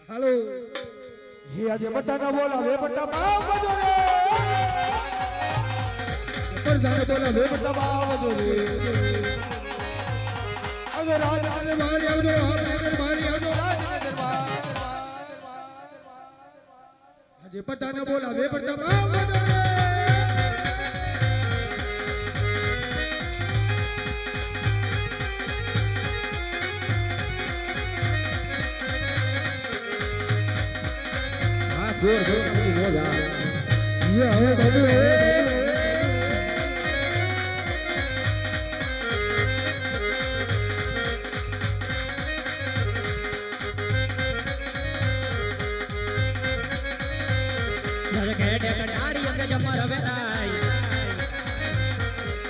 હાલો હે આજે બટાકા બોલાવે બટા બાવ બજો રે બટાકા બોલાવે બટા બાવ બજો રે અગર રાજ આજે મારી આવજો આજે મારી આવજો રાજ દરબાર આજે બટાકા બોલાવે બટા બાવ બજો રે જોર જોર કરી લો જા ये હવે બાબુ જર કેડે કટારી અંગ જમર વેરાય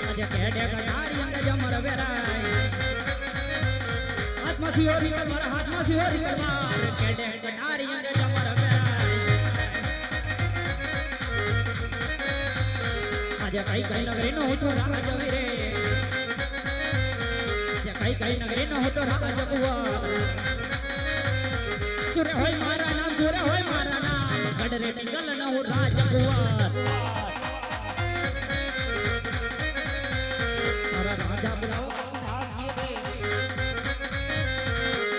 અજ કેડે કટારી અંગ જમર વેરાય હાથમાંથી હોરી કરમાર હાથમાંથી હોરી કરમાર કેડે કટારી અંગ જમર કઈ કઈ નગરી નો હતો રાજા જવી રે કઈ કઈ નગરી નો હતો રાજા જગુઆ સુરે હોય મારા નામ ગડરે ટિંગલ ન હું રાજા જગુઆ મારા રાજા બોલાવો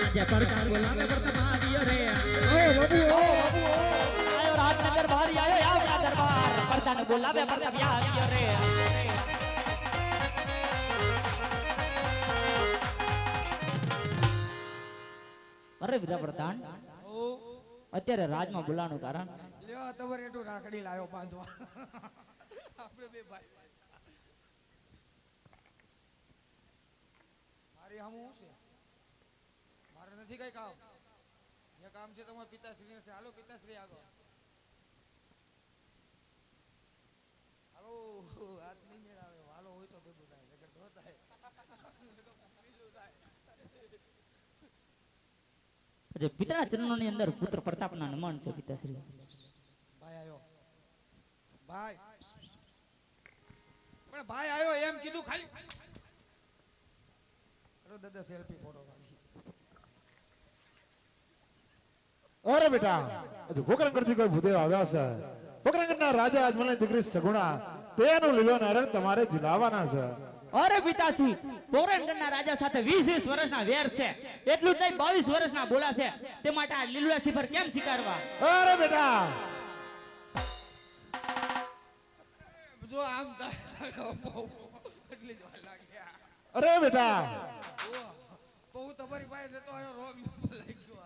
આજે પરકાર બોલાવે પરતા આવ્યો રે આવો બાબુ આયો રાજ દરબારી આયો આવડા દરબાર પરતાને બોલાવે પરતા આવ્યો રે અરે વીરા પ્રધાન અત્યારે રાજમાં બોલાવાનું કારણ લ્યો તમારે એટલું રાખડી લાયો બાંધવા આપણે બે ભાઈ મારી હમ હું છે મારે નથી કઈ કામ જે કામ છે તમારા પિતાશ્રી ને છે હાલો પિતાશ્રી આગળ હાલો હાથ નહીં મેળાવે હાલો હોય તો ભેગું થાય નકર ન થાય પિતાના ચરણોની અંદર પુત્ર પ્રતાપના નમન છે પિતાશ્રી ભાઈ આયો ભાઈ પણ ભાઈ આયો એમ કીધું ખાલી અરે દાદા સેલ્ફી ફોટો પાડી અરે બેટા હજુ પોકરણગઢથી કોઈ ભૂદેવ આવ્યા છે પોકરણગઢના રાજા અજમલની દીકરી સગુણા તેનું લીલો નારણ તમારે જીલાવાના છે અરે પિતાશ્રી પોરણગઢના રાજા સાથે 20 વર્ષના વેર છે એટલું જ નહીં 22 વર્ષના બોલા છે તે માટે આ લીલુડા સિફર કેમ સ્વીકારવા અરે બેટા જો આમ કેટલી જોર લાગ્યા અરે બેટા બહુ તમારી પાસે જતો આયો રોગ લાગી ગયો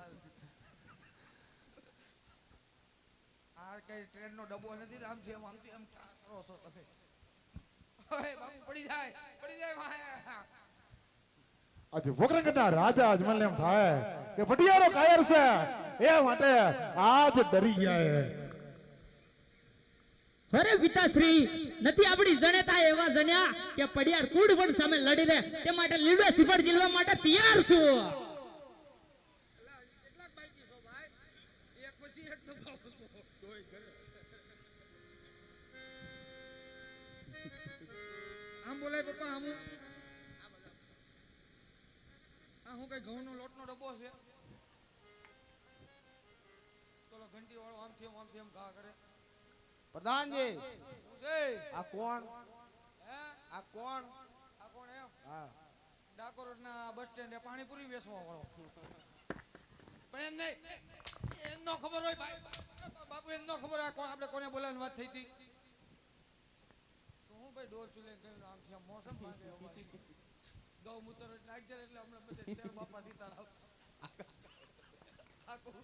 આ કઈ ટ્રેન નો ડબ્બો નથી આમથી એમ કરો છો તમે ઓય બાપુ પડી જાય આજે પોકરણગઢના રાજા અજમલને એમ થાય કે પટિયારો કાયર છે એ માટે આજ ડરી ગયા અરે પિતાશ્રી નથી આપણી જણેતા એવા જણ્યા કે પડિયાર કુડ વન સામે લડી દે તે માટે લીલુડા સિફર જીલવા માટે તૈયાર છું કેટલાક બાકી છો ભાઈ એક પછી એક દબાવો છો તોય કરે આમ બોલાય પપ્પા આમ આ હું કઈ ઘઉંનો લોટનો ડબ્બો છે તોલો ઘંટી વાળો આમથી એમ ઘા કરે પ્રધાનજી શું છે આ કોણ હે આ કોણ આ કોણ એમ હા ડાકોરના બસ સ્ટેન્ડે પાણીપુરી વેચવા વાળો પણ એમ નહીં એમ નો ખબર હોય ભાઈ બાપુ એમ નો ખબર હોય કોણ આપણે કોને બોલાવવાની વાત થઈ હતી તો હું ભાઈ ડોર ચૂલે ગયો આમથી આમ મોસમ માંગે ગૌમૂત્ર નાખી દે એટલે હમણાં બધે તેર બાપા સીતારામ આખું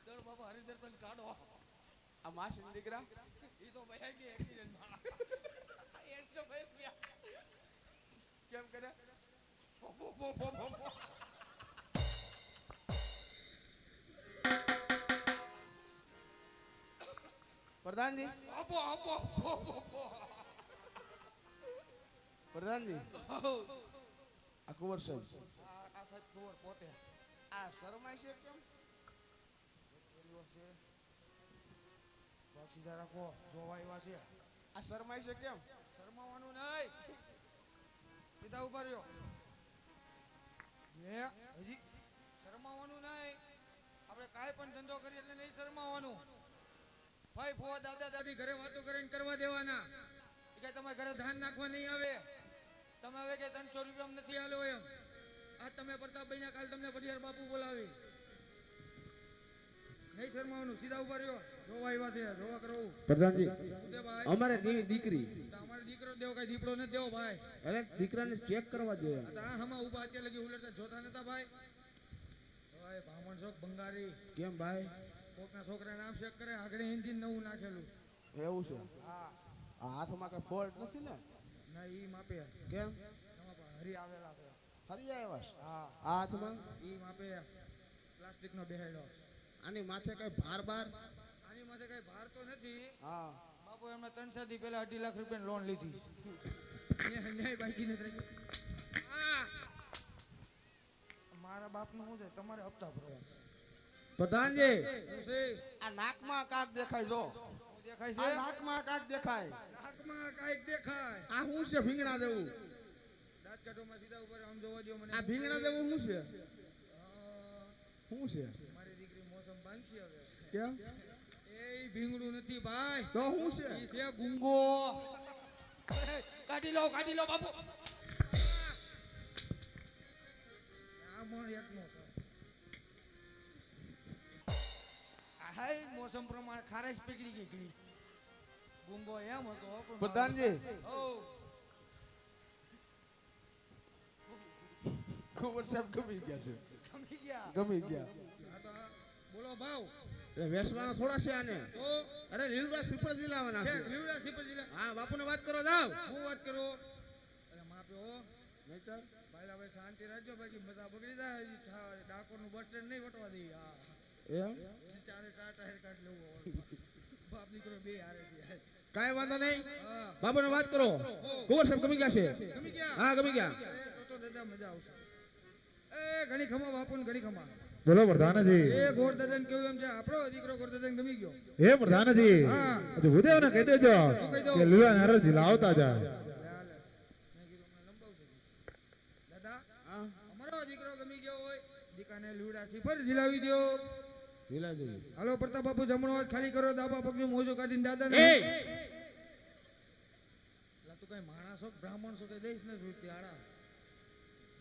દર બાપા હરિદર્શન કાઢો આ માસી દીકરા ઈ તો ભાઈ કે એક્સિડન્ટ માં એ તો ભાઈ કેમ કરે પ્રધાનજી આપો પ્રધાનજી આ કુંવર સાહેબ આ સાહેબ કુંવર પોતે આ શરમાય છે કેમ સીધા રાખો જોવા એવા છે આ શરમાય છે કેમ શરમાવાનું નહીં સીધા ઉભા રહ્યો હજી શરમાવાનું નહીં આપણે કાંઈ પણ ધંધો કરી એટલે નહીં શરમાવાનું. ભાઈ ફુવા દાદા દાદી ઘરે વાતો કરીને કરવા દેવાના. એ કે તમારે ઘરે ધાન નાખવા નહીં આવે. તમે હવે કે 300 રૂપિયામાં નથી આલો એમ. આ તમે પ્રતાપભાઈ ના કાલ તમને પટિયાર બાપુ બોલાવી. નહીં શરમાવાનું, સીધા ઉભા રહ્યો. જોવા આવ્યા છે, જોવા કરો. પ્રધાનજી શું છે ભાઈ? અમારે દીકરી તો અમારે દીકરો દેવો, કઈ દીપડો નથી દેવો ભાઈ. અરે દીકરાને ચેક કરવા દો એમ. આ તો આ હમા ઊભા અત્યારે લગી ઉલટતા જોતા નતા ભાઈ. ભાઈ બ્રાહ્મણ શોક ભંગારી. કેમ ભાઈ? કોકના છોકરાને આમ ચેક કરે, આગળ એન્જિન નવું નાખેલું. એવું છે? હા આ હાથમાં કઈ ફોલ્ટ નથી ને? ના ઈ માપે. કેમ? એમાં પણ હરી આવેલા છે. ફરી આવ્યા છે? હા આ હાથમાં ઈ માપે પ્લાસ્ટિકનો બેહાડ્યો. આની માથે કઈ ભાર બાર? આની માથે કઈ ભાર તો નથી. હા. બાપુ એમને 3 દી પહેલા 2.5 લાખ રૂપિયાની લોન લીધી. ન્યાય બાકી નથી રહી. મારા બાપનું શું છે, તમારે હપ્તા ભરવા. પ્રધાનજી શું છે? આ નાકમાં કાક દેખાય જો. શું દેખાય આ છે? નાકમાં કાક દેખાય. નાકમાં કાંઈક દેખાય. આ શું છે ભીંગણા દેવું? દાંત કાઢવામાં સીધા ઉપર આમ જોવા દ્યો મને. આ ભીંગણા દેવું શું છે? શું છે? મારી દીકરી મોસમ બાંધશે હવે. કેમ? એ ભીંગડું નથી ભાઈ. તો શું છે? ઈ છે ગુંગો. કાઢી લો બાપુ. આ પણ એકનો છે. હાય મોસમ પ્રમાણે ખારેશ પીગળી ગઈ ઘણી. ગુંગો એમ હતો પણ પ્રધાનજી ઓ ખબર સાહેબ ગમી ગયા છે. ગમી ગયા. ગમી ગયા. આ તો બોલો ભાવ. એટલે વેસવાના થોડા છે આને. તો અરે લીલડા શ્રીફળ દિલાવાના છે છે. લીવડા સિપર જિલ્લા. હા બાપુને વાત કરો જાવ. હું વાત કરું. અરે માપ્યો નહીતર ભાઈલા ભાઈ શાંતિ રાખજો, બાકી મજા બગડી જાય. ડાકોરનું બસ સ્ટેન્ડ નહીં વટવા દે. હા એમ ચારે ટાયર કાઢ લેવું. બાપ દીકરો બે હારે છે. કાઈ વાંધો નહીં. હા બાપુને વાત કરો. કુંવર સાહેબ ગમી ગયા છે. ગમી ગયા. હા ગમી ગયા. તો દાદા મજા આવશે. એ ઘણી ખમા બાપુ ને ઘણી ખમા. બોલો પ્રધાનજી. એ ગોર દાદા ને કેવું એમ છે, આપણો દીકરો ગોર દાદા ને ગમી ગયો. હે પ્રધાનજી, હા. હજુ ભૂદેવને કહી દેજો કહી દઉં. કે લીલા નારદજી લાવતા જાય. હાલે. મેં કીધું મને લંબાવશે. દાદા હા અમારો દીકરો ગમી ગયો હોય, દીકાને લીવડા સિફર ઝીલાવી દો. લીલા દેવી. હાલો પ્રતાપ બાપુ જમણો હાથ ખાલી કરો. દાબા પગની મોજો કાઢીને દાદા એ ને તું કઈ માણસ છો બ્રાહ્મણ છો કે દઈશ ને સુરતી આડા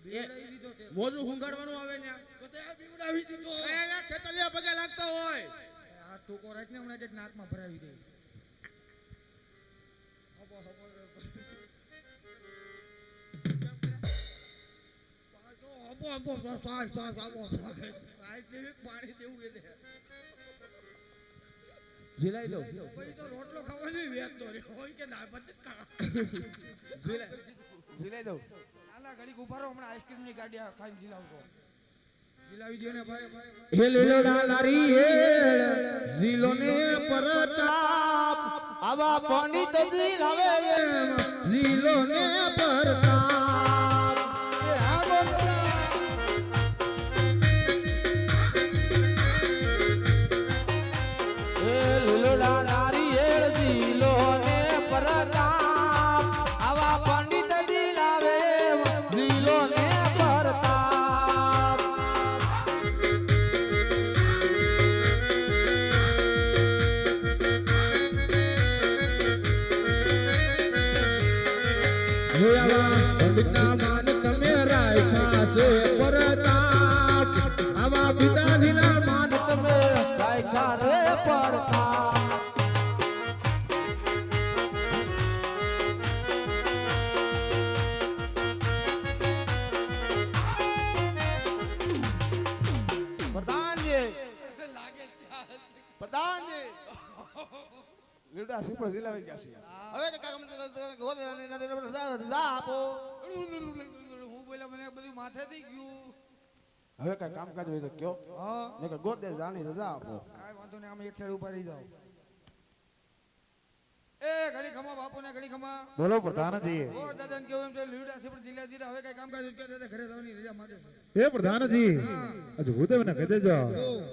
બીવડાવી દીધો તે. મોજું હુંગાડવાનું આવે ને. તો તે આ બીવડાવી દીધો. એ ખેતલિયા પગે લાગતા હોય. આ ટૂંકો રાખીને હમણાં કંઈક નાકમાં ભરાવી દે. હબો હબો પાણી દેવું એટલે ઝીલાઈ દો. પછી તો રોટલો ખાવાની વેચતો રહ્યો હોય કે દાળ ભાત જ ખાવા. ઝીલાઈ દો. આલા ઘડીક ઉભા રહો, હમણાં આઈસ્ક્રીમની ગાડી ખાઈને ઝીલાવતો. ઝીલાવી દ્યો ને ભાઈ ભાઈ ભાઈ. હે લીલોડા લારી હે ઝીલો ને પરતાપ આવા પંડિત ઝીલાવે ઝીલો ને પરતાપ. એ હારો દાદા. હે લીલોડા લારી હે ઝીલો ને પરતાપ આવા પંડિત ઝીલાવે ઝીલો ને પરતાપ. પંડિતના માન તમે રાખ્યા છે પરતાપ આવા પિતાજીના માન તમે રાખ્યા રે પરતાપ. પ્રધાનજી લાગે ચાલ. પ્રધાનજી લીડા સુપર દિલાવી ગયા છે. હવે કે કાકા મને ગોદ રજા આપો. હું બોલ્યા મને બધું માથે થઈ ગયું. હવે કઈ કામકાજ હોય તો કયો. હા ને કે ગોદ જાણી રજા આપો. કાંઈ વાંધો નહીં, આમ એક સાઈડ ઉભા રહી જાઓ. એ ઘડી ખમા બાપુ ને ઘડી ખમા. બોલો પ્રધાનજી. ગોર દાદા ને કેવું એમ છે, લીવડા સિફર ઝીલા ઝીલા. હવે કઈ કામકાજ હોય તો દાદા ઘરે જવાની રજા માંગે છે. હે પ્રધાનજી, હજુ ભૂદેવને કહી દેજો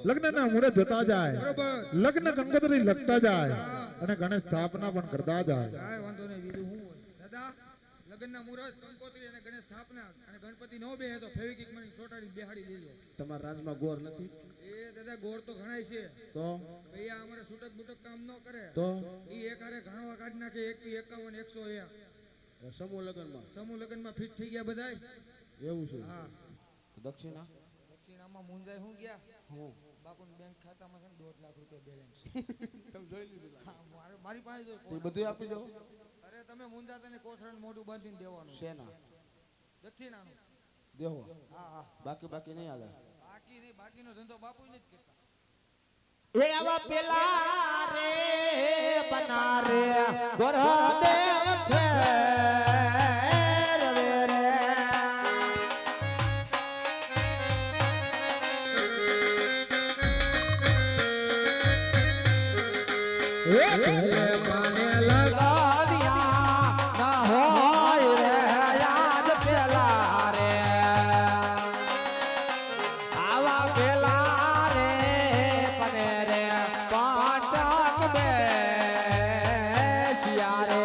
લગ્નના મુહૂર્ત જોતા જાય, બરોબર. લગ્ન કંકોત્રી લખતા જાય અને ગણેશ સ્થાપના પણ કરતા જાય. કાંઈ વાંધો નહીં, બીજું શું હોય દાદા. લગ્નના મુહૂર્ત, કંકોત્રી અને ગણેશ સ્થાપના અને ગણપતિ નો બેહે તો ફેવિકિક મની ચોટાડી બેહાડી દેજો. તમારા રાજમાં ગોર નથી. એ દાદા ગોળ તો ઘણાય છે તો ભૈયા અમારે છૂટક બુટક કામ ન કરે તો ઈ એક હારે ઘણવા કાઢી નાખે 51 100 સમૂહ લગ્નમાં સમૂહ લગ્નમાં ફિટ થઈ ગયા બધાય એવું છે હા દક્ષિણા દક્ષિણામાં મુંજાય હું ગયા હું બાપુના બેંક ખાતામાં છે ને 2 લાખ રૂપિયા બેલેન્સ તમે જોઈ લીધું હા મારી પાસે જો એ બધું આપી દો અરે તમે મુંજાતા ને કોથળાને મોઢું બાંધીને દેવાનું શેના દક્ષિણાનું દેવો હા હા બાકી નહીં હાલે બાકી નહીં બાકીનો ધંધો બાપુ જ કરતા એ આવા પેલા રે બના રે ગોરદેવ ફેર રે એ પેલે મને લગાવ્યા ના હોય રે યાદ પેલા રે આવા પેલા રે પને રે પાટક બેસ્યા રે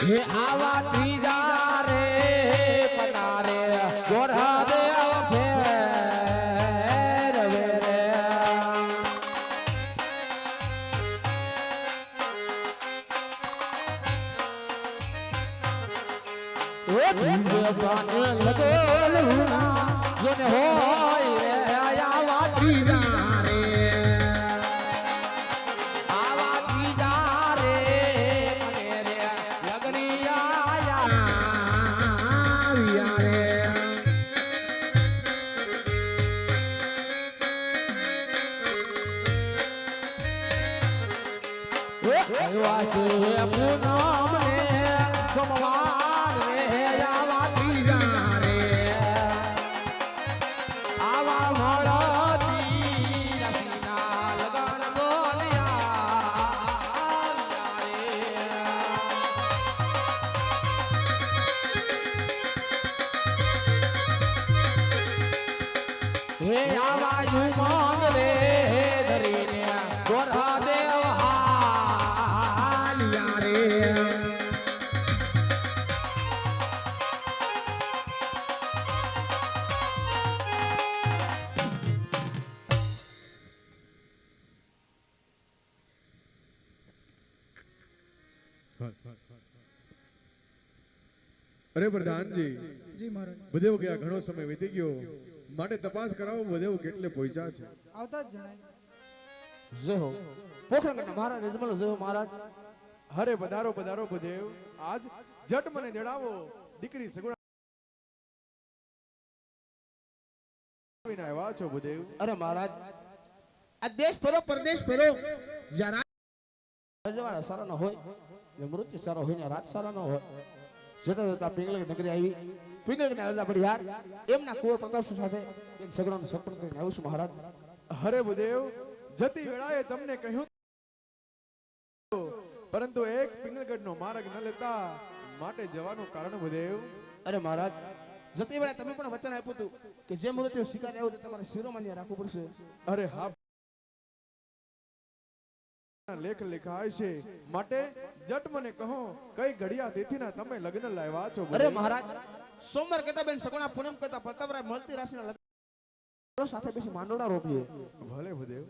હે આવા ત્રીજા રે પના રે ગોરા દેવ ફેર વે રે જોને હોય રે આવા ત્રીજા રે આવા ત્રીજા રે મને રે લગની આયા રે વાસે પૂનમ ને સોમવાર રે આવા ત્રીજા રે આવા મળતી રસીના લગન ગોલિયા રે હે આવા યુમન રે ધરીને ગોરા દેવ હાલિયા રે અરે પ્રધાનજી જી મહારાજ બુદેવ ગયા ઘણો સમય વીતી ગયો માટે તપાસ કરાવો બુદેવ કેટલે પહોંચ્યા છે આવતા જ જણાય જય હો પોખરણગઢના મહારાજ યજમાન જય હો મહારાજ હરે પધારો પધારો બુદેવ આજ જટ મને જણાવો દીકરી સગુણા આવીને આવ્યા છો બુદેવ અરે મહારાજ આ દેશ ફેરો પરદેશ ફેરો જરા રજવાડા સારા ન હોય ને મૃત્યુ સારો હોય ને રાત સારા ન હોય જતા જતા પિંગલગઢ નગરી આવી પિંગલગઢના રાજા પરિવાર એમના કુંવર પ્રતાપસિંહ સાથે એક સગડાનો સંપર્ક કરીને આવું છું મહારાજ હરે બુદેવ જતી વેળાએ તમને કહ્યું પરંતુ એક પિંગલગઢનો માર્ગ ન લેતા માટે જવાનું કારણ બુદેવ અરે મહારાજ જતી વેળા તમે પણ વચન આપ્યું હતું કે જે મૃત્યુ સ્વીકારે આવ્યું તે તમારે શિરોમાન્ય રાખવું પડશે અરે હા લેખ લખાય છે માટે જટ મને કહો કઈ ઘડિયા દેથીના તમે લગ્ન લાવ્યા છો અરે મહારાજ સોમવાર કહેતા બેન સગુણા પૂનમ કહેતા પ્રતાપરાય મળતી રાશિના લગ્ન સાથે બેસી માંડોળા રોપીએ ભલે બુદેવ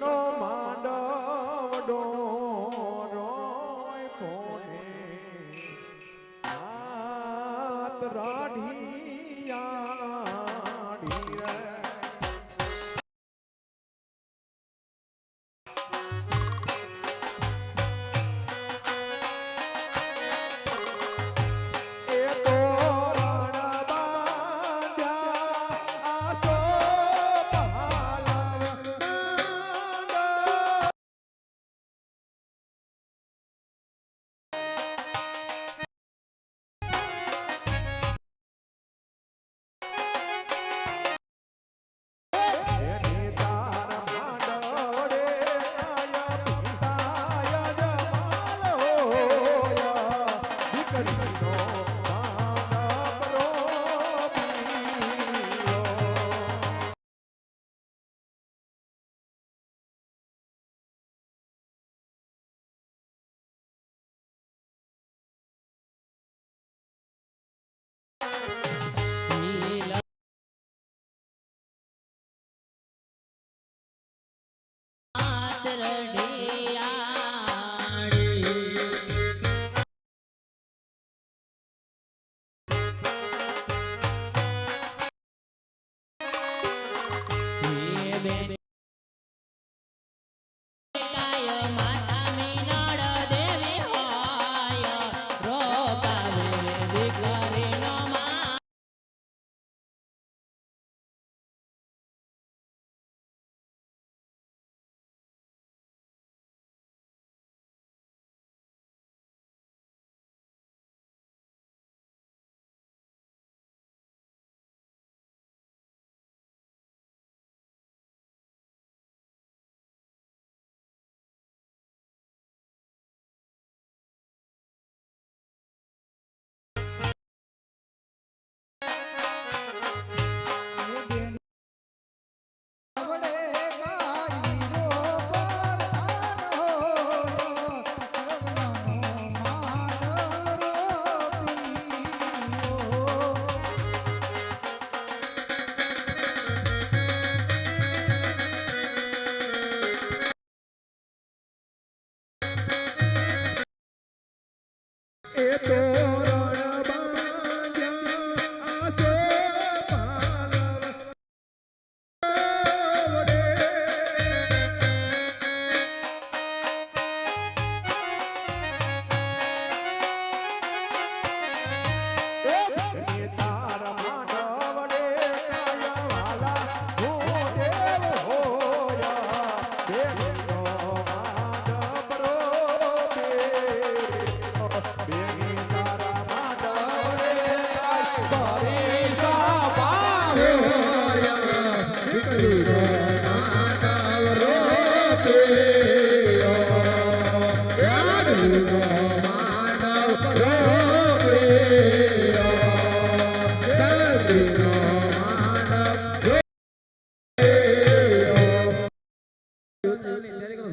નો માંડવડો રોય ફોને હાથ રાઢિયાડી રે એ તો રણ બાંધ્યા આસો પહાલવ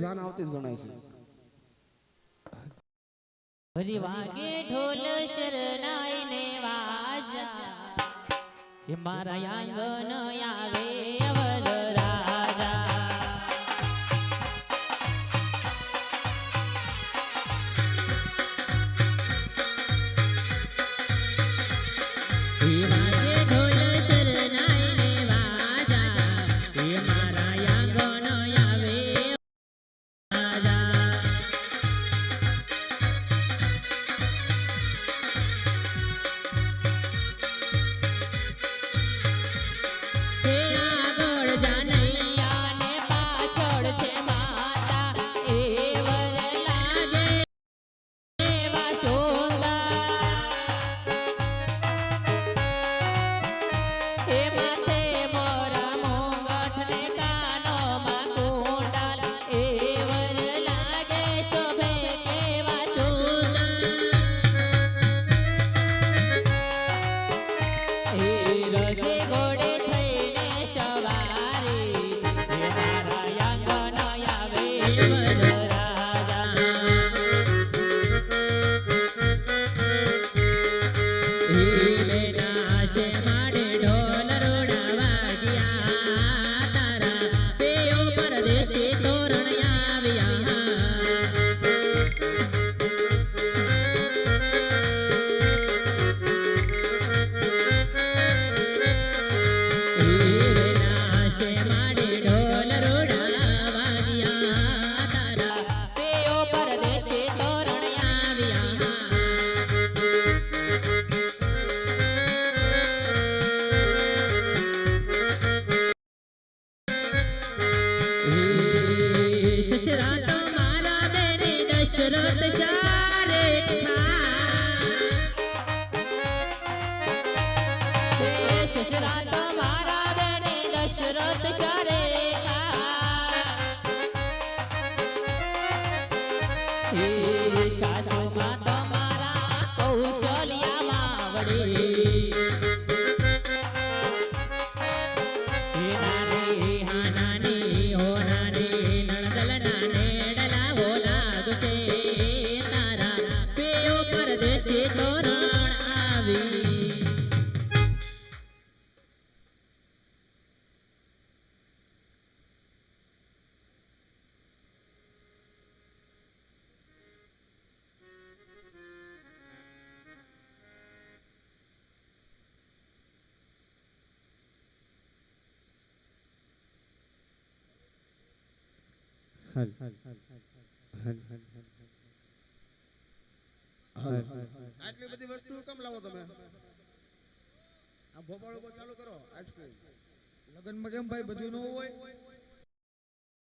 જાન આવતી જ ગણાય છે. હરી વાગે ઢોલ શરણાઈ ને વાજા એ મારા આંગણ આવે વરરાજા એ વાગે ઢોલ શરણાઈ ને વાજા એ મારા આંગણ આવે વરરાજા હે આગળ જાનૈયા ને પાછળ છે માતા એ વર લાગે એવા સોંદા હે માથે મોરા મોંગઠ ને કાનોમાં કુંડલ એ વર લાગે શોભે કેવા સોંદા હે રજે ઘોડે થઈને સવારી હે મારા આંગણ આવે વરરાજા હે લેના છે માડે ઢોલ રોડા વાગ્યા તારા પેયો પરદેશી તોરણ આવ્યા નાશે માડે ઢોલ રોડા વાગ્યા તારા પેયો પરદેશી તોરણ આવ્યા સસરા તો મારા બેને દશરથ સારે સસરા તો મારા બેને દશરથ સારે સાસુ માં તો મારા કૌશલ્યા માવડે નાની હાનાની હો નાની નણદલ નાને ડલા હો લાગશે તારા પેયો પરદેશી તોરણ આવી આટલી બધી વસ્તુ કેમ લાવો તમે? આ ભોપાળ ઉપર ચાલુ કરો આઈસ્ક્રીમ. લગનમાં કેમ ભાઈ બધું ન હોય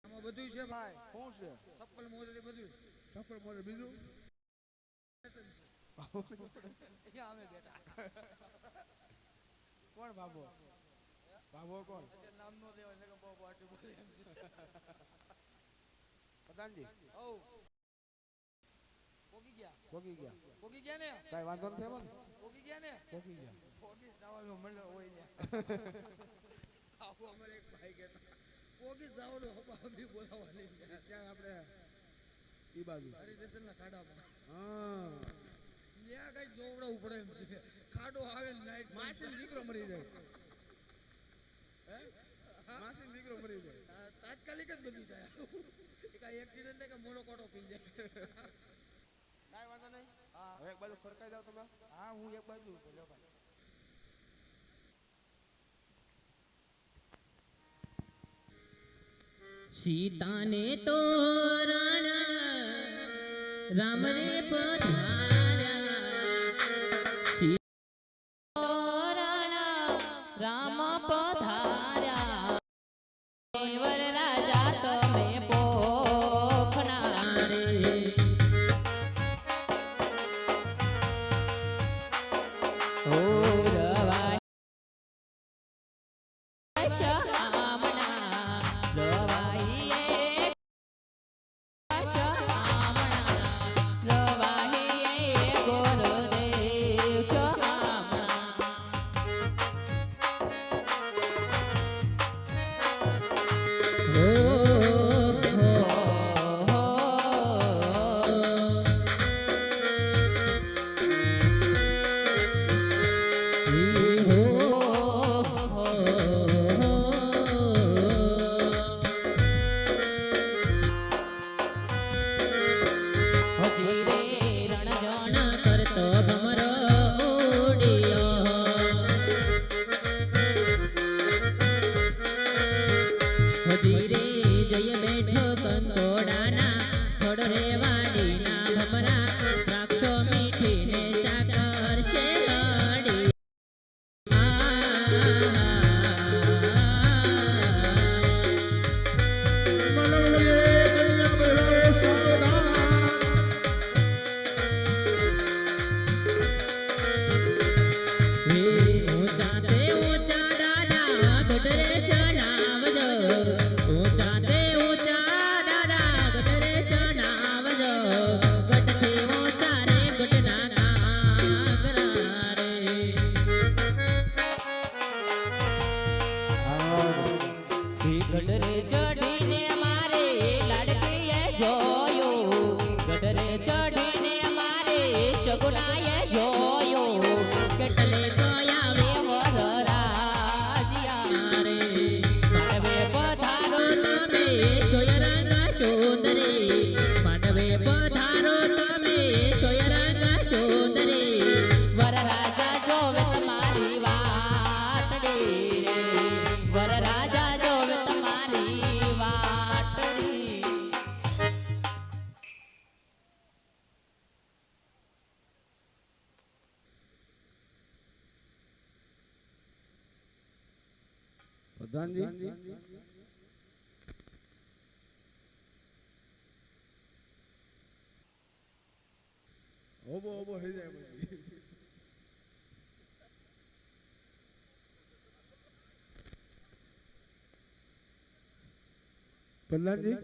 આમાં બધું છે ભાઈ શું છે? ચપ્પલ મોજડી બધું સફર મોરે બીજું અહીંયા અમે બેઠા કોણ બાબો? બાબો કોણ? નામ નો દેવાય ને બહુ પાર્ટી બોલે એમ પ્રધાનજી ઓ પોગી ગયા પોગી ગયા. પોગી ગયા ને કઈ વાંધો નથી એમાં? પોગી ગયા ને પોગી ગયા. પોગી જવાનું મળે હોય ને આવો અમારે એક ભાઈ કહેતા પોગી જવાનું હપા બી બોલાવવાની ત્યાં આપણે ઈ બાજુ હરિદેશન ના ખાડામાં હા ત્યાં કઈ જોવડાવું પડે એમ છે ખાડો આવે ને લાઈટ માસી દીકરો મરી જાય. હે? માસી દીકરો મરી જાય. તાત્કાલિક જ બની જાય કાંઈ એક્સિડન્ટ ને કે મોનો કોટો પી જાય કાઈ વાંધો નહીં. હા હવે એક બાજુ ફરકાઈ જાવ તમે. હા હું એક બાજુ બોલ્યો ભાઈ સીતાને તોરણ રામ રે પધાર્યા તોરણ રામ પધાર્યા વર રાજા તમે પોખના રે ઓ રવાય શામણા રવાઈએ શામણા રવાઈએ ગોરદેવ શામણા હજી રે રણજણ કરતો ભમરો ઉડ્યો હજી રે જય બેઠો કંકોડાના થોડ રે વાડીના ભમરા દ્રાક્ષો મીઠી ને સાકર શેરડી ઊંચા તે ઊંચા દાદા ગઢરે ચડાવજો ઊંચા તે ઊંચા દાદા ગઢરે ચડાવજો ગઢથી ઊંચા રે ગઢના કાંગરા રે ગઢરે ચડીને મારે લાડકીએ જોયું ગઢરે ચડીને મારે સગુનાએ જોયું કેટલે ગયા વે વરરાજિયા રે માંડવે પધારો તમે સોયરંગ સુંદરી માંડવે પધારો તમે સોયરંગ સુંદરી વરરાજા જોવે તમારી વાટડી રે વરરાજા જોવે તમારી વાટડી પ્રધાનજી ઓબો ઓબો થઈ જાય પછી. પ્રહલાદજી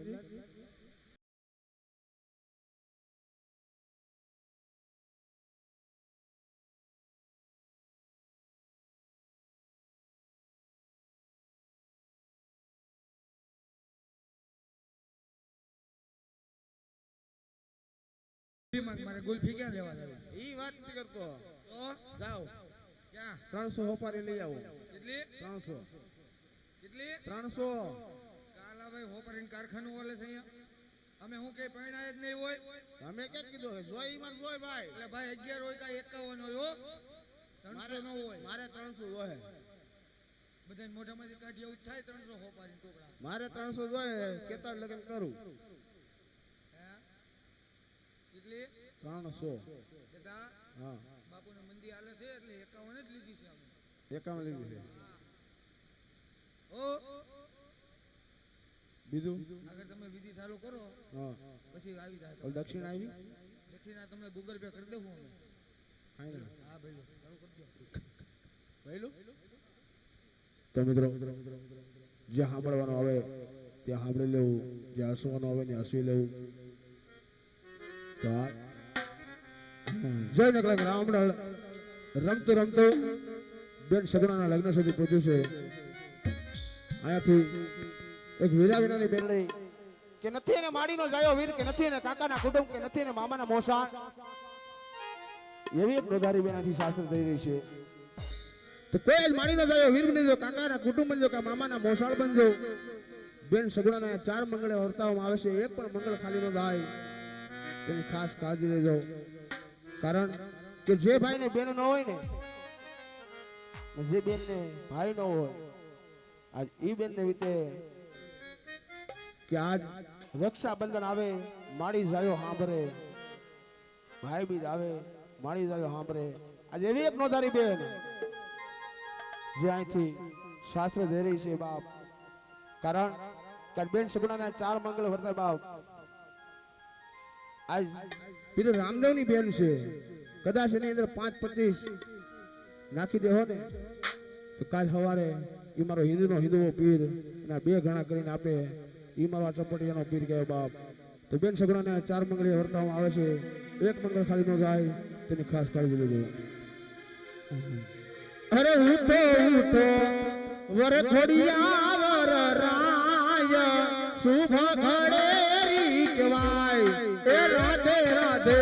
મારે ગુલ્ફી ક્યાં લેવા જાવી? ઈ વાત નથી કરતો. તો જાઓ ક્યાં 300 હોપારી લઈ આવો. કેટલી 300 કેટલી 300 કાલા ભાઈ હોપરીન કારખાનું ઓલે છે અહીંયા અમે હું કઈ પૈણાય જ નહીં હોય તમે ક્યાં કીધું જોઈ માં જોઈ ભાઈ એટલે ભાઈ 11 હોય કા 51 હોય હો 300 ન હોય મારે 300 જોહે બધાને મોઢામાંથી કાઢી એવું જ થાય 300 હોપારીન ટુકડા મારે 300 જોહે કેતાળ લગન કરું હે કેટલી 300 કેતા હા બાપુને મંદી હાલે છે એટલે 51 જ લીધી છે અમે 51 લીધી છે ઓ બીજું અગર તમે વિધિ ચાલુ કરો હા પછી આવી જાય ઓલ દક્ષિણ આવી દક્ષિણા તમને ગૂગલ પે કરી દેવું અમે ફાઈનલ હા ભાઈ ચાલુ કરી દો પહેલું તો મિત્રો જ્યાં સાંભળવાનું આવે ત્યાં સાંભળી લેવું જ્યાં હસવાનું આવે ત્યાં હસવી લેવું તો આ જય નકળંગ રામડળ રમતું રમતું બેન સગુણાના લગ્ન સુધી પહોંચ્યું છે અહીંયાથી એક વીરા વિનાની બેન લઈ કે નથી એને માડીનો જાયો વીર કે નથી એને કાકાના કુટુંબ કે નથી એને મામાના મોસા એવી એક નોધારી બેનાથી શાસ્ત્ર થઈ રહી છે તો કોઈ જ માડીનો જાયો વીર બનજો કાકાના કુટુંબ બનજો કે મામાના મોસાળ બનજો બેન સગુણાના 4 મંગળે વર્તાવવામાં આવે છે એક પણ મંગળ ખાલી ન થાય તેની ખાસ કાળજી લેજો કારણ કે જે ભાઈને બેન ન હોય ને જે બેનને ભાઈ ન હોય આજ ઈ બેનને વિતે કે આજ રક્ષાબંધન આવે માડી જાયો સાંભળે ભાઈ બીજ આવે માડી જાયો સાંભળે આજ એવી એક નોધારી બેન જે અહીંથી શાસ્ત્ર જઈ રહી છે બાપ કારણ કે બેન સગુણાના 4 મંગળ વર્તાય બાપ આજ પીર રામદેવની બેન છે કદાચ એની અંદર 5-25 નાખી દેવો ને તો કાલ સવારે ઈ મારો હિન્દુવો પીર એના 2 ગણા કરીને આપે ઈ મારો આ ચપટીયાનો પીર ગયો બાપ તો બેન સગડાને 4 મંગળીએ વર્તાવવામાં આવે છે એક મંગળ ખાલી ન જાય તેની ખાસ કાળજી લેજો અરે ઉઠો ઉઠો વર ખોડિયા વર રાય શુભ ઘડે રી કહેવાય એ રાધે રાધે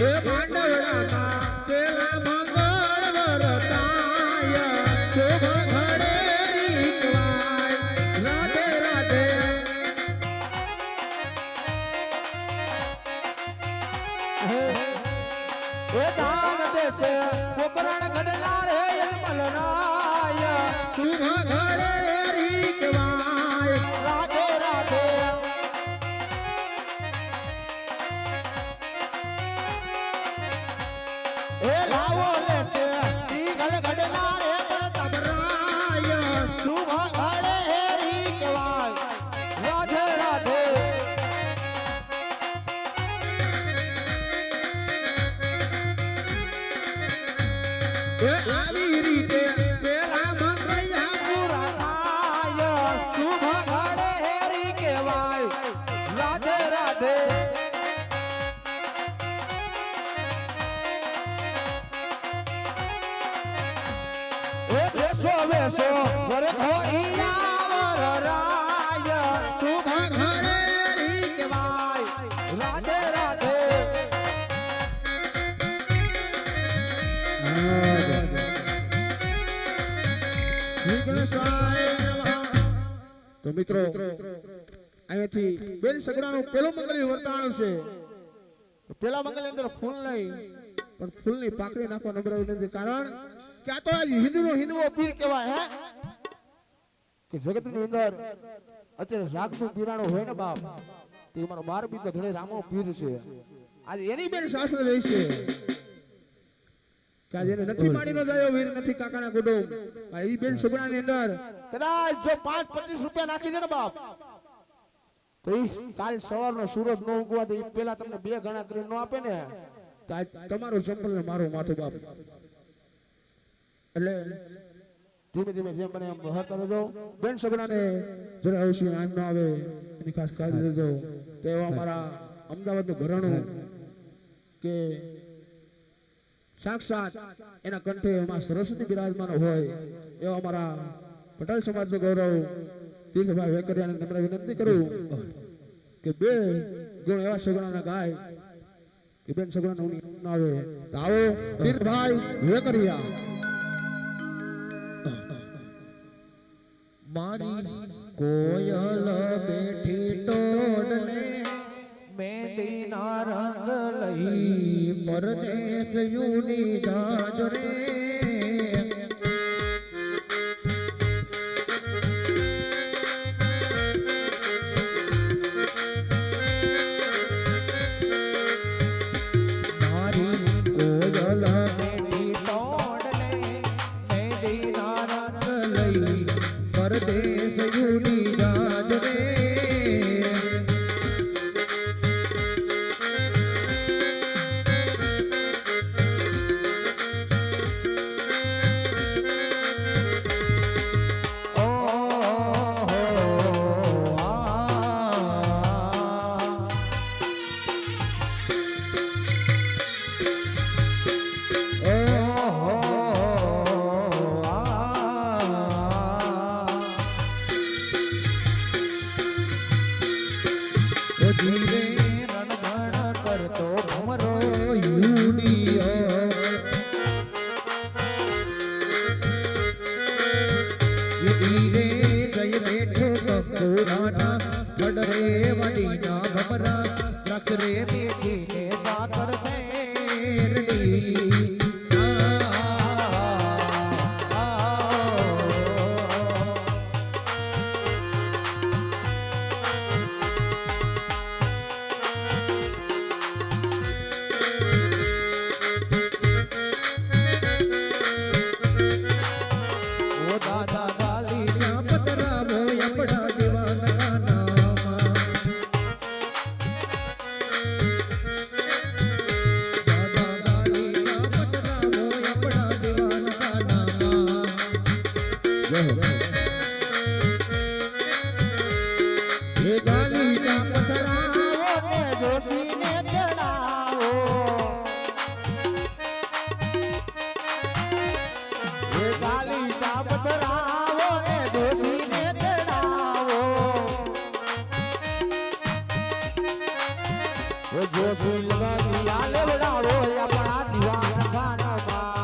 એ માંડવડામાં પેલા મંગળ વરતાય શુભ ઘડે રી કહેવાય રાધે રાધે એ દાન દેશે પોકરણ ગડલા રે મલનાય શુભ ઘડે રી કહેવાય રાધે રાધે એ લાવો લેશે ઈગલ ગડલા રે તબરાય શુભ ઘડે રી કહેવાય રાધે રાધે એ આવી રીતે પેલા મંગળયા પૂરા થાય શુભ ઘડે હેરી કહેવાય રાધે રાધે એ દેશો વેશો વરધો ઈયા વરરાય શુભ ઘડે હેરી કહેવાય રાધે રાધે તો મિત્રો અહીંયાથી બેન સગડાનું પેલું મંગલી વર્તાણું છે પેલા મંગલની અંદર ફૂલ નહીં પણ ફૂલની પાકડી નાખવા નમ્ર વિનંતી કારણ કે આ તો આજ હિન્દુઓ પીર કહેવાય હે કે જગતની અંદર અત્યારે જાગતું પીરાણું હોય ને બાપ તે મારો 12 બીજ ધડે રામો પીર છે આજે એની બેન શાસ્ત્ર રહી છે કે જેને નથી માડી નો જાયો વીર નથી કાકાના કુટુંબ આ ઈ બેન સગડાની અંદર કદાચ જો 5-25 રૂપિયા નાખી દે ને બાપ તો ઈ કાલ સવારનો સૂરજ નો ઉગવા દે ઈ પેલા તમને 2 ગણા કરીને નો આપે ને તો આજ તમારું ચંપલ ને મારું માથું બાપ એટલે ધીમે ધીમે જેમ બને એમ બહાર કરજો બેન સગડાને જરા આવશે આન ન આવે એની ખાસ કાળજી લેજો તો એવા અમારા અમદાવાદનું ઘરાણું કે સાક્ષાત એના કંઠે એમાં સરસ્વતી બિરાજમાન હોય એવા અમારા પટેલ સમાજનું ગૌરવ તીર્થભાઈ વેકરિયાને નમ્ર વિનંતી કરું કે 2 ગુણ એવા સગડાના ગાય કે બેન સગડાને ઊંઘ ન આવે તો આવો તીર્થભાઈ વેકરિયા મારી કોયલ બેઠી ટોડલે મેંદીના રંગ લઈ પરદેશ યુની જાજ રે મારી કોયલ બેઠી ટોડલે મેંદીના રંગ લઈ પરદેશ યુની જાજ રે ધીરે રણગણ કરતો ભમરો યુનિયો ધીરે ગઈ બેઠો કકોરાના ફડરે વાડીના ભમરા રખ રે બેઠીને સાકર શેરડી તુલસી લગાવી આલે વડાડો આપણા દીવાન ખાનામાં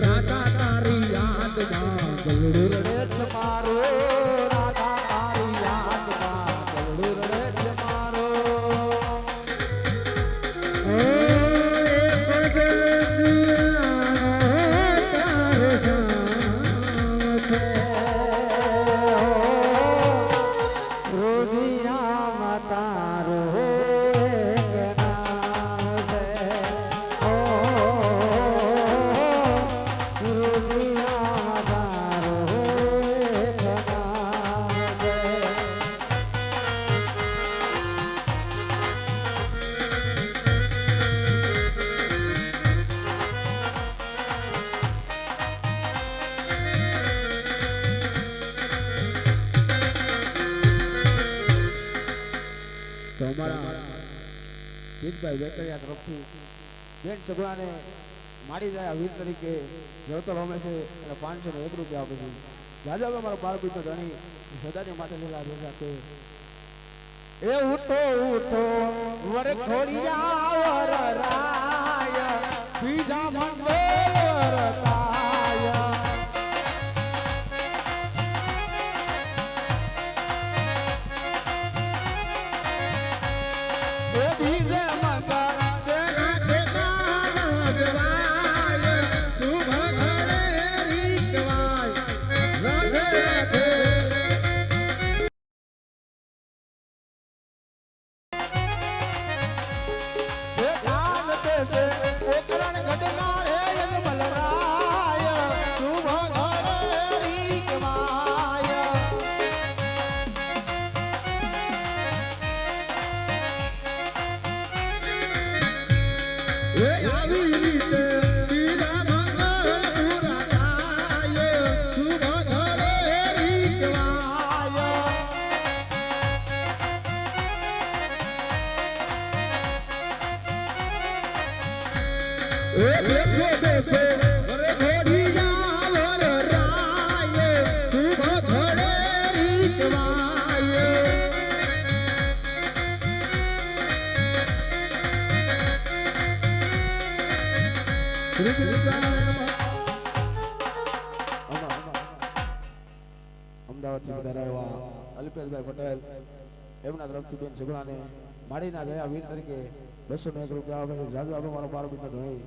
રાધા તારી યાદમાં ગલુડ રડે છે મારો રાધા તારી યાદમાં ગલુડ રડે છે મારો રોદિયામાં તારો એક નામ છે ઓ રોદિયામાં તારો એક નામ છે તો અમારા જીતભાઈ વેકરિયા તરફથી બેન સગુણાને માડી જાય વીર તરીકે જળતો રમે છે અને 501 રૂપિયા આપે છે રાજા અમારો બાર પીતો ધણી સદાની માટે લીલા ભેગા કે એ ઉઠો ઉઠો વર ખોડિયા વર રાય બીજા મંડળ વરતાય એ બીજે મંગળ સેના ચેતા જવાય શુભ ઘરે રીતવાય રંગે રાખે એ દાન દેશે ઓકરણ ઘટનાર હે યજમલ રાય શુભ ઘરે રીતવાય એ આવી રીતે બીજા મંગળ પૂરા થાય શુભ ઘરે રીતવાય એ દેશે દેશે ઘરે ઘોડિયા વર રાય શુભ ઘરે રીતવાય શ્રી કૃષ્ણ અમદાવાદથી વધારે એવા અલ્પેશભાઈ પટેલ એમના તરફથી બેન સગુણાને માડીના દયા વીર તરીકે 201 રૂપિયા આપે છે જાદુ આપે મારો 12 બીજો ધણી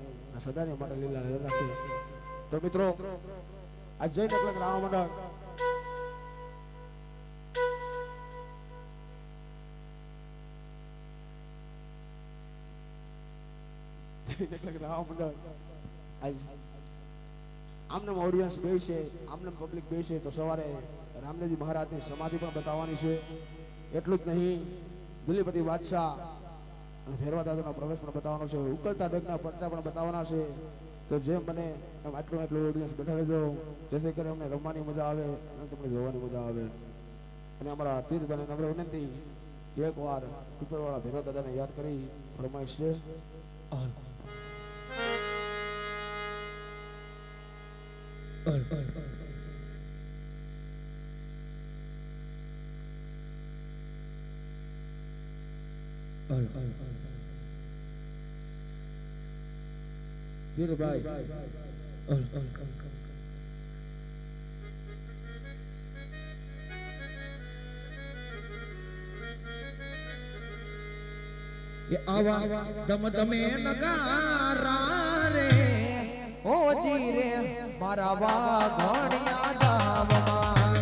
સદાની માટે લીલા રાખે તો મિત્રો આ જય નકલક રામ મંડળ જય નકલક રામ મંડળ આજ આમનામ ઓડિયન્સ બે છે આમનામ પબ્લિક બે છે તો સવારે રામદેવજી મહારાજની સમાધિ પણ બતાવવાની છે એટલું જ નહીં દિલીપતિ બાદશાહ અને ભેરવા દાદાનો પ્રવેશ પણ બતાવવાનો છે ઉકળતા દગના પડતા પણ બતાવવાના છે તો જેમ બને એમ આટલું ઓડિયન્સ બેઠા રહેજો જેથી કરીને અમને રમવાની મજા આવે અને તમને જોવાની મજા આવે અને અમારા તીર્થભાઈને નમ્ર વિનંતી એકવાર કુકરવાળા ભેરવા દાદાને યાદ કરી ફરમાઈશ છે આવા ધમ ધમે નગારા રે ઓ ધીરે મારા વાઘણિયા ધામમાં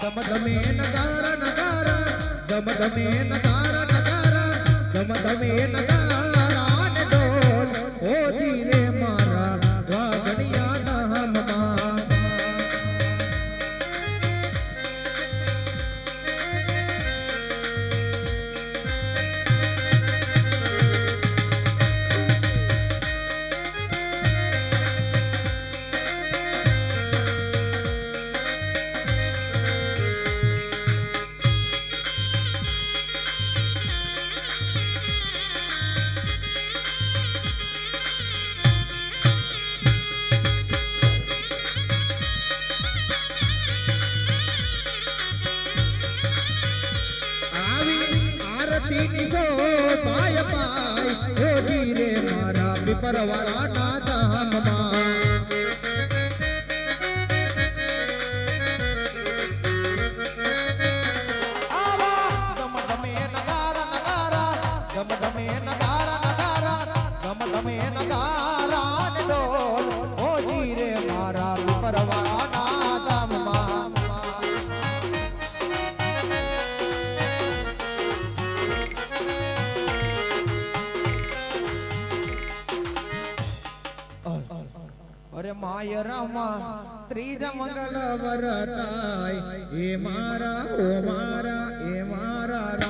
ધમ ધમે નગારા નગારા ધમ ધમે નગારા નગારા ધમ ધમે નગારા ને ઢોલ ઓ ધીરે મારા વાઘણિયા ધામમાં પીપરવાળાના ધામમાં અરે માય રામા ત્રીજા મંગળ વરતાય એ મારા ઓ મારા એ મારા